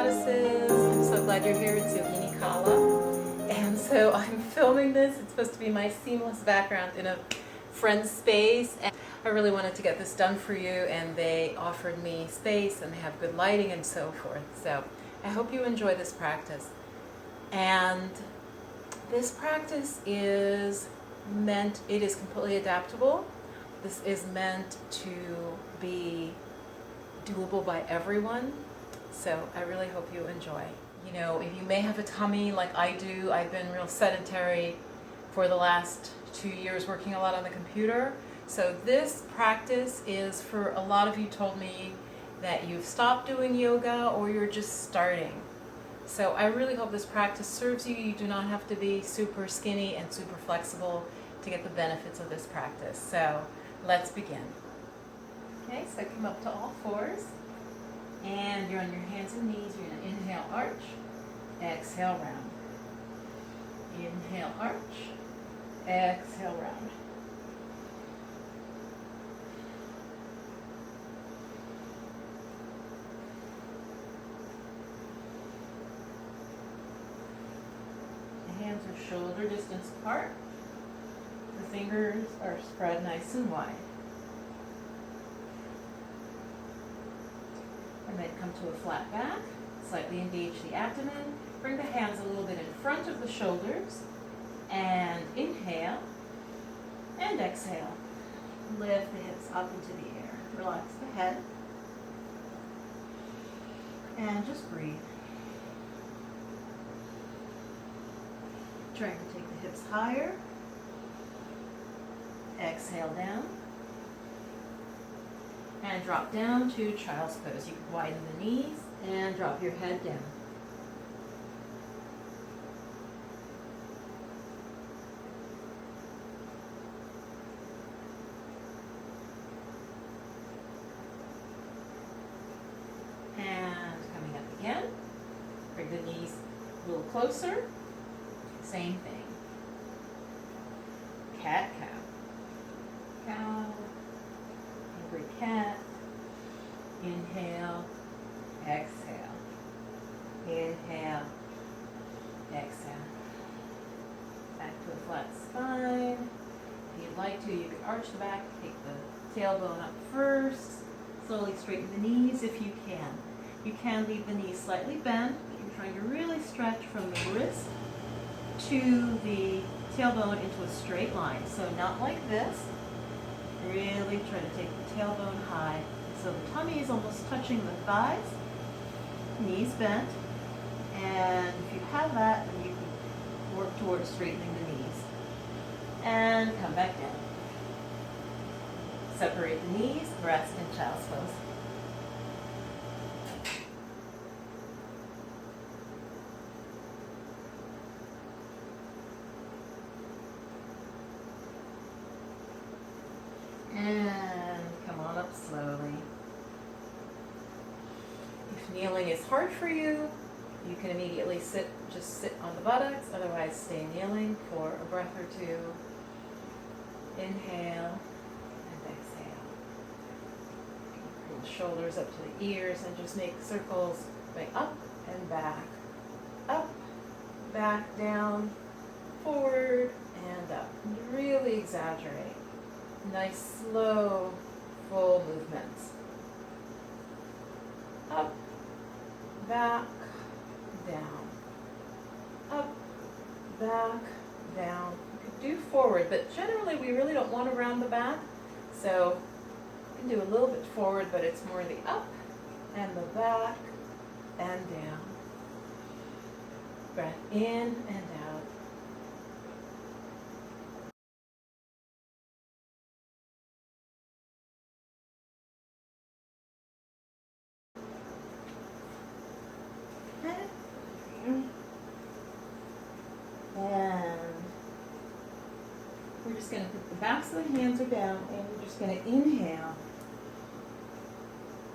goddesses. I'm so glad you're here. It's Yogini Kala. And so I'm filming this. It's supposed to be my seamless background in a friend's space. And I really wanted to get this done for you, and they offered me space and they have good lighting and so forth. So I hope you enjoy this practice. And this practice is meant, it is completely adaptable. This is meant to be doable by everyone. So I really hope you enjoy. You know, if you may have a tummy like I do, I've been real sedentary for the last 2 years working a lot on the computer. So this practice is for a lot of you told me that you've stopped doing yoga or you're just starting. So I really hope this practice serves you. You do not have to be super skinny and super flexible to get the benefits of this practice. So let's begin. Okay, so come up to all fours. And you're on your hands and knees. You're going to inhale, arch. Exhale, round. Inhale, arch. Exhale, round. The hands are shoulder distance apart. The fingers are spread nice and wide. And then come to a flat back, slightly engage the abdomen, bring the hands a little bit in front of the shoulders, and inhale, and exhale. Lift the hips up into the air. Relax the head, and just breathe. Trying to take the hips higher. Exhale down. And drop down to child's pose. You can widen the knees and drop your head down. And coming up again. Bring the knees a little closer. Same thing. Cat, cow. Cow. Angry cat. Inhale. Exhale. Inhale. Exhale. Back to a flat spine. If you'd like to, you could arch the back, take the tailbone up first. Slowly straighten the knees if you can. You can leave the knees slightly bent, but you're trying to really stretch from the wrist to the tailbone into a straight line. So not like this. Really try to take the tailbone high. So the tummy is almost touching the thighs, knees bent, and if you have that, then you can work towards straightening the knees. And come back down. Separate the knees, rest in child's pose. And come on up slowly. If kneeling is hard for you, you can immediately just sit on the buttocks, otherwise stay kneeling for a breath or two. Inhale and exhale. Pull the shoulders up to the ears and just make circles going up and back, down, forward, and up. And really exaggerate. Nice, slow, full movements. Up, back, down. Up, back, down. You could do forward, but generally we really don't want to round the back. So you can do a little bit forward, but it's more the up and the back and down. Breath in and out. And we're just going to put the backs of the hands are down, and we're just going to inhale.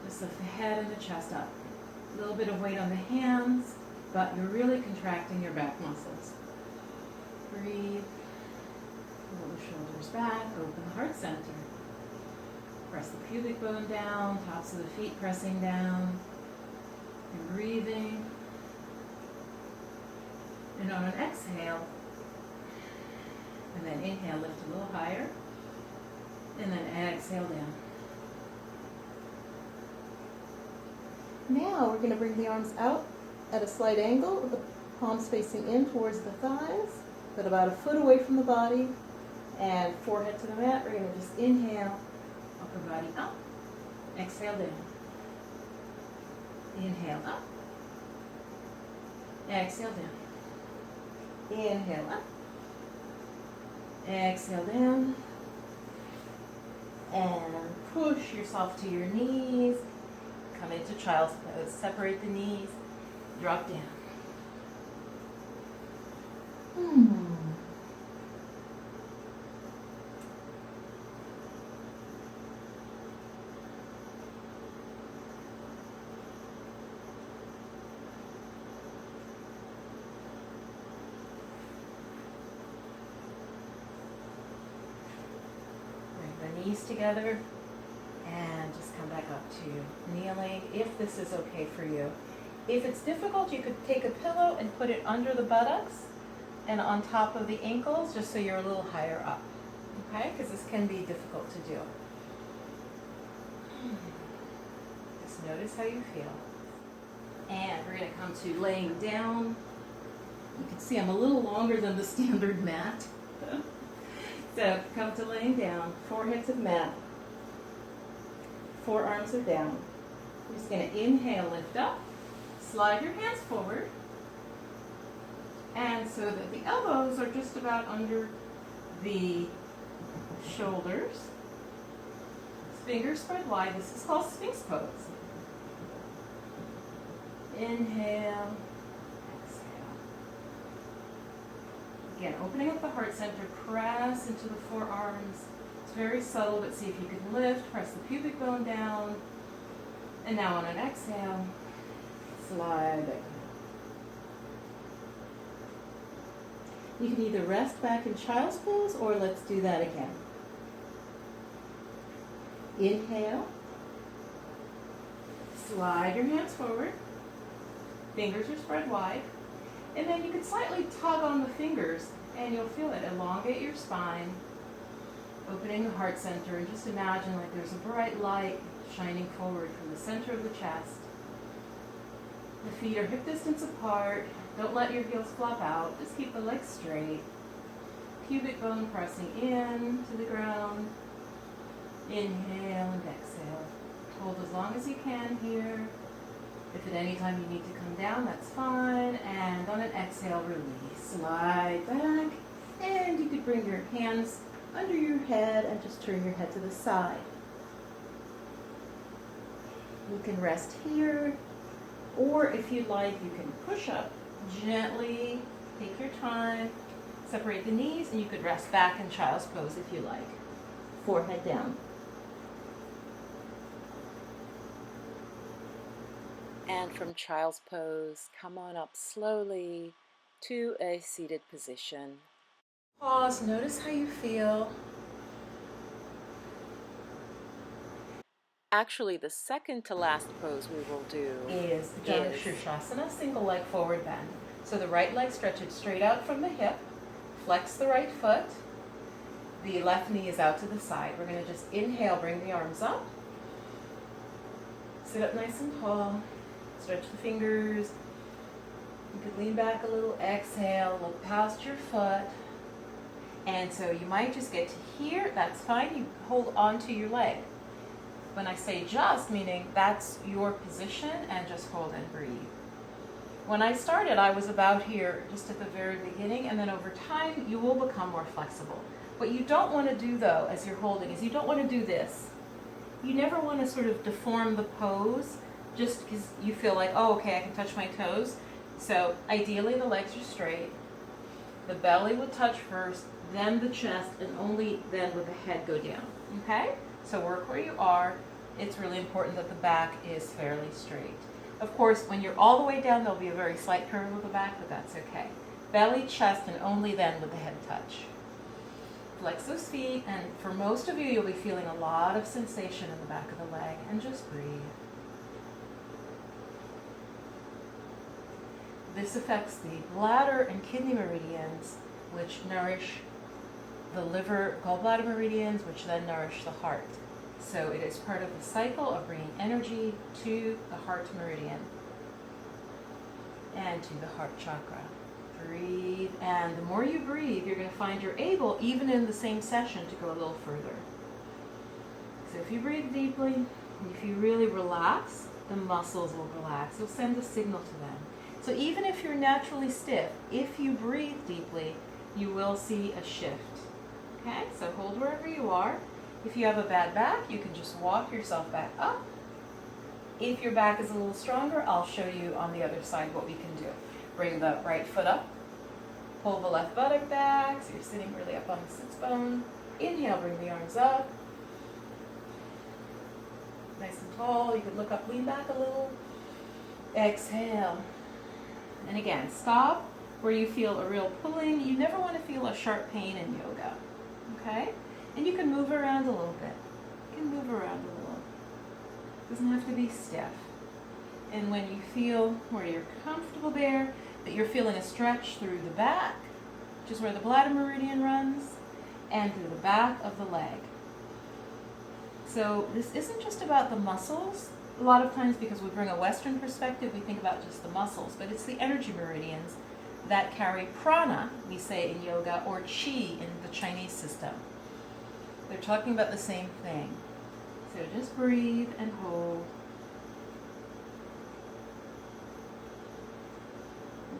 Just lift the head and the chest up. A little bit of weight on the hands, but you're really contracting your back muscles. Breathe. Pull the shoulders back, open the heart center. Press the pubic bone down, tops of the feet pressing down. And breathing. And on an exhale, and then inhale, lift a little higher, and then exhale down. Now we're going to bring the arms out at a slight angle with the palms facing in towards the thighs, but about a foot away from the body, and forehead to the mat. We're going to just inhale, upper body up, exhale down. Inhale up, exhale down. Inhale up, exhale down, and push yourself to your knees. Come into child's pose. Separate the knees, drop down. Bring the knees together. And just come back up to kneeling if this is okay for you. If it's difficult, you could take a pillow and put it under the buttocks and on top of the ankles, just so you're a little higher up. Okay? Because this can be difficult to do. Just notice how you feel. And we're going to come to laying down. You can see I'm a little longer than the standard mat. So come to laying down, forehead to the mat. Forearms are down. We're just going to inhale, lift up, slide your hands forward, and so that the elbows are just about under the shoulders. Fingers spread wide. This is called Sphinx pose. Inhale, exhale. Again, opening up the heart center, press into the forearms. Very subtle, but see if you can lift, press the pubic bone down, and now on an exhale, slide back. You can either rest back in child's pose, or let's do that again. Inhale, slide your hands forward, fingers are spread wide, and then you can slightly tug on the fingers, and you'll feel it elongate your spine. Opening the heart center, and just imagine like there's a bright light shining forward from the center of the chest. The feet are hip distance apart. Don't let your heels flop out. Just keep the legs straight. Pubic bone pressing in to the ground. Inhale and exhale. Hold as long as you can here. If at any time you need to come down, that's fine. And on an exhale, release. Slide back. And you could bring your hands under your head and just turn your head to the side. You can rest here, or if you like, you can push up gently, take your time, separate the knees, and you could rest back in child's pose if you like. Forehead down. And from child's pose, come on up slowly to a seated position. Pause, notice how you feel. Actually, the second to last pose we will do is Shirshasana, single leg forward bend. So the right leg stretches straight out from the hip, flex the right foot, the left knee is out to the side. We're going to just inhale, bring the arms up, sit up nice and tall, stretch the fingers. You could lean back a little, exhale, look past your foot. And so you might just get to here, that's fine, you hold on to your leg. When I say just, meaning that's your position, and just hold and breathe. When I started, I was about here just at the very beginning, and then over time, you will become more flexible. What you don't want to do though, as you're holding, is you don't want to do this. You never want to sort of deform the pose just because you feel like, oh, okay, I can touch my toes. So ideally the legs are straight. The belly would touch first, then the chest, and only then would the head go down, okay? So work where you are. It's really important that the back is fairly straight. Of course, when you're all the way down, there'll be a very slight curve of the back, but that's okay. Belly, chest, and only then would the head touch. Flex those feet, and for most of you, you'll be feeling a lot of sensation in the back of the leg, and just breathe. This affects the bladder and kidney meridians, which nourish the liver, gallbladder meridians, which then nourish the heart. So it is part of the cycle of bringing energy to the heart meridian and to the heart chakra. Breathe, and the more you breathe, you're going to find you're able, even in the same session, to go a little further. So if you breathe deeply, if you really relax, the muscles will relax. You'll send a signal to them. So even if you're naturally stiff, if you breathe deeply, you will see a shift. Okay, so hold wherever you are. If you have a bad back, you can just walk yourself back up. If your back is a little stronger, I'll show you on the other side what we can do. Bring the right foot up. Pull the left buttock back, so you're sitting really up on the sits bone. Inhale, bring the arms up. Nice and tall. You could look up, lean back a little. Exhale. And again, stop where you feel a real pulling. You never want to feel a sharp pain in yoga. Okay? And you can move around a little bit. You can move around a little. It doesn't have to be stiff. And when you feel where you're comfortable there, that you're feeling a stretch through the back, which is where the bladder meridian runs, and through the back of the leg. So this isn't just about the muscles. A lot of times, because we bring a Western perspective, we think about just the muscles, but it's the energy meridians that carry prana, we say in yoga, or chi in the Chinese system. They're talking about the same thing. So just breathe and hold.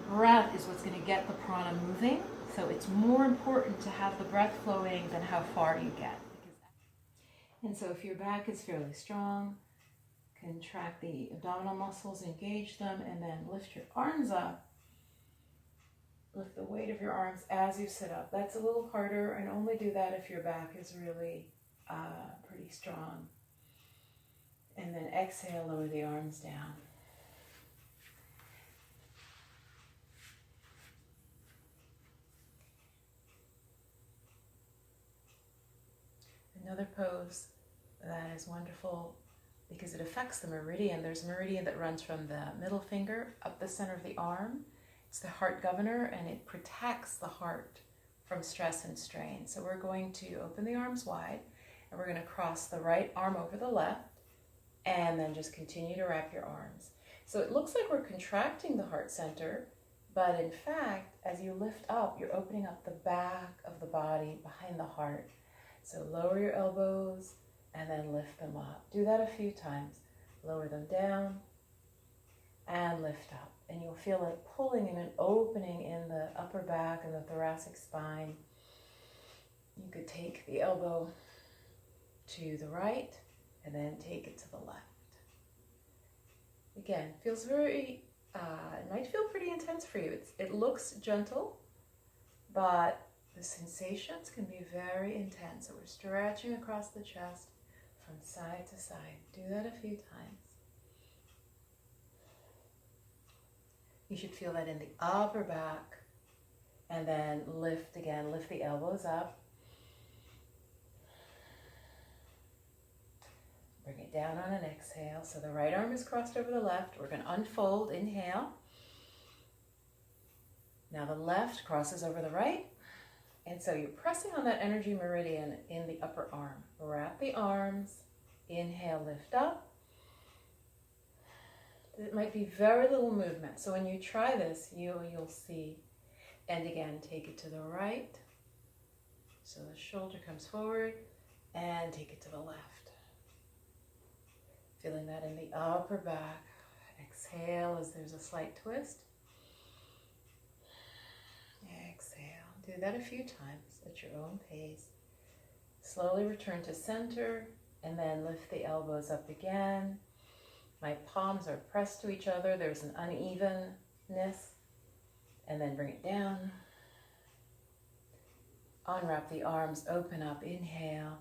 Breath is what's going to get the prana moving, so it's more important to have the breath flowing than how far you get. And so if your back is fairly strong, contract the abdominal muscles, engage them, and then lift your arms up. Lift the weight of your arms as you sit up. That's a little harder, and only do that if your back is really pretty strong. And then exhale, lower the arms down. Another pose that is wonderful because it affects the meridian. There's a meridian that runs from the middle finger up the center of the arm. It's the heart governor, and it protects the heart from stress and strain. So we're going to open the arms wide, and we're going to cross the right arm over the left, and then just continue to wrap your arms. So it looks like we're contracting the heart center, but in fact, as you lift up, you're opening up the back of the body behind the heart. So lower your elbows and then lift them up. Do that a few times. Lower them down and lift up. And you'll feel like pulling in an opening in the upper back and the thoracic spine. You could take the elbow to the right and then take it to the left. Again, feels very, it might feel pretty intense for you. It looks gentle, but the sensations can be very intense. So we're stretching across the chest from side to side. Do that a few times. You should feel that in the upper back, and then lift again. Lift the elbows up. Bring it down on an exhale. So the right arm is crossed over the left. We're going to unfold. Inhale. Now the left crosses over the right. And so you're pressing on that energy meridian in the upper arm. Wrap the arms. Inhale, lift up. It might be very little movement. So when you try this, you'll see. And again, take it to the right. So the shoulder comes forward, and take it to the left. Feeling that in the upper back. Exhale as there's a slight twist. Exhale. Do that a few times at your own pace. Slowly return to center, and then lift the elbows up again. My palms are pressed to each other. There's an unevenness. And then bring it down. Unwrap the arms, open up, inhale.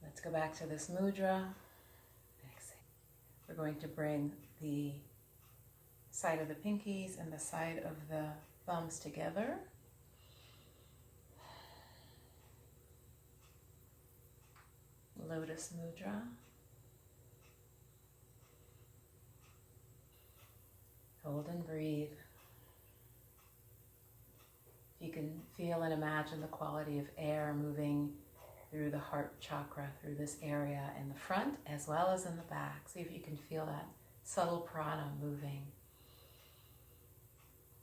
Let's go back to this mudra. Exhale. We're going to bring the side of the pinkies and the side of the thumbs together. Lotus mudra. Hold and breathe. You can feel and imagine the quality of air moving through the heart chakra, through this area in the front as well as in the back. See if you can feel that subtle prana moving.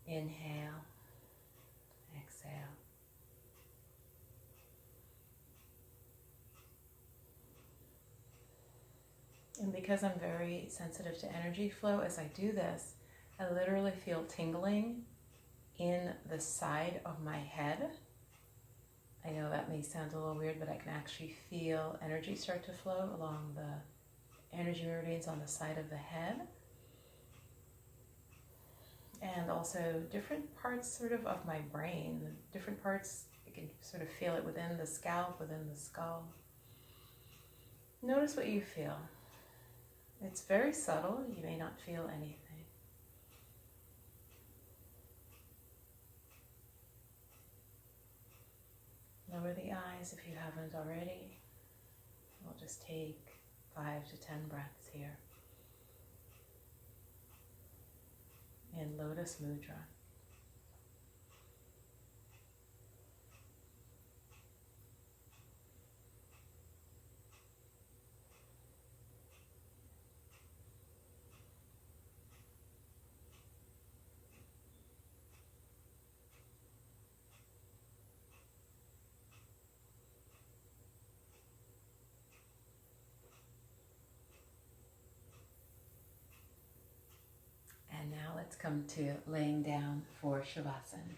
Inhale, exhale. And because I'm very sensitive to energy flow, as I do this, I literally feel tingling in the side of my head. I know that may sound a little weird, but I can actually feel energy start to flow along the energy meridians on the side of the head. And also different parts sort of my brain, different parts, I can sort of feel it within the scalp, within the skull. Notice what you feel. It's very subtle, you may not feel anything. Lower the eyes if you haven't already. We'll just take 5 to 10 breaths here. In Lotus Mudra. And now let's come to laying down for Shavasana.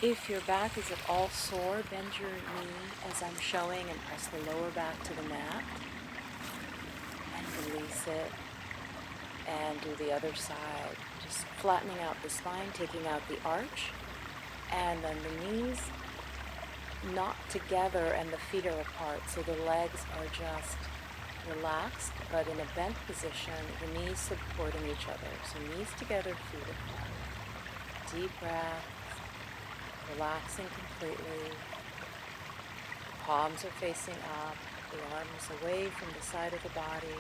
If your back is at all sore, bend your knee as I'm showing and press the lower back to the mat. And release it. And do the other side. Just flattening out the spine, taking out the arch. And then the knees not together and the feet are apart. So the legs are just relaxed, but in a bent position, the knees supporting each other. So knees together, feet apart. Deep breath. Relaxing completely. Palms are facing up, the arms away from the side of the body.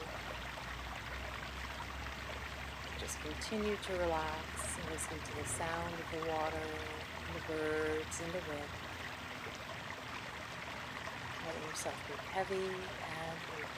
Just continue to relax and listen to the sound of the water, and the birds, and the wind. Let yourself be heavy and relaxed.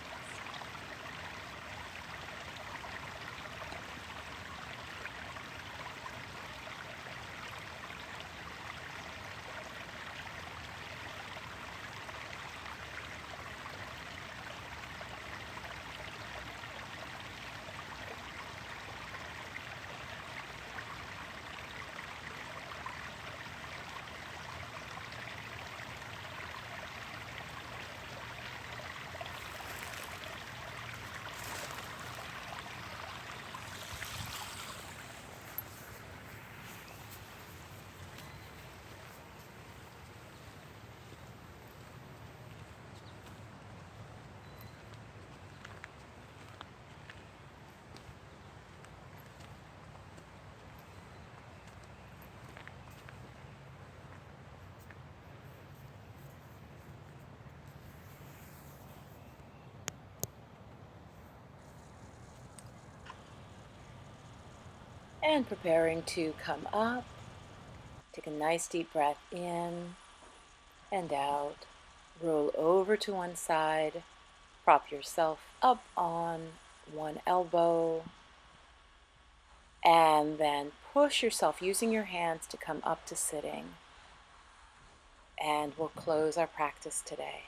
And preparing to come up, take a nice deep breath in and out. Roll over to one side, prop yourself up on one elbow, and then push yourself using your hands to come up to sitting. And we'll close our practice today.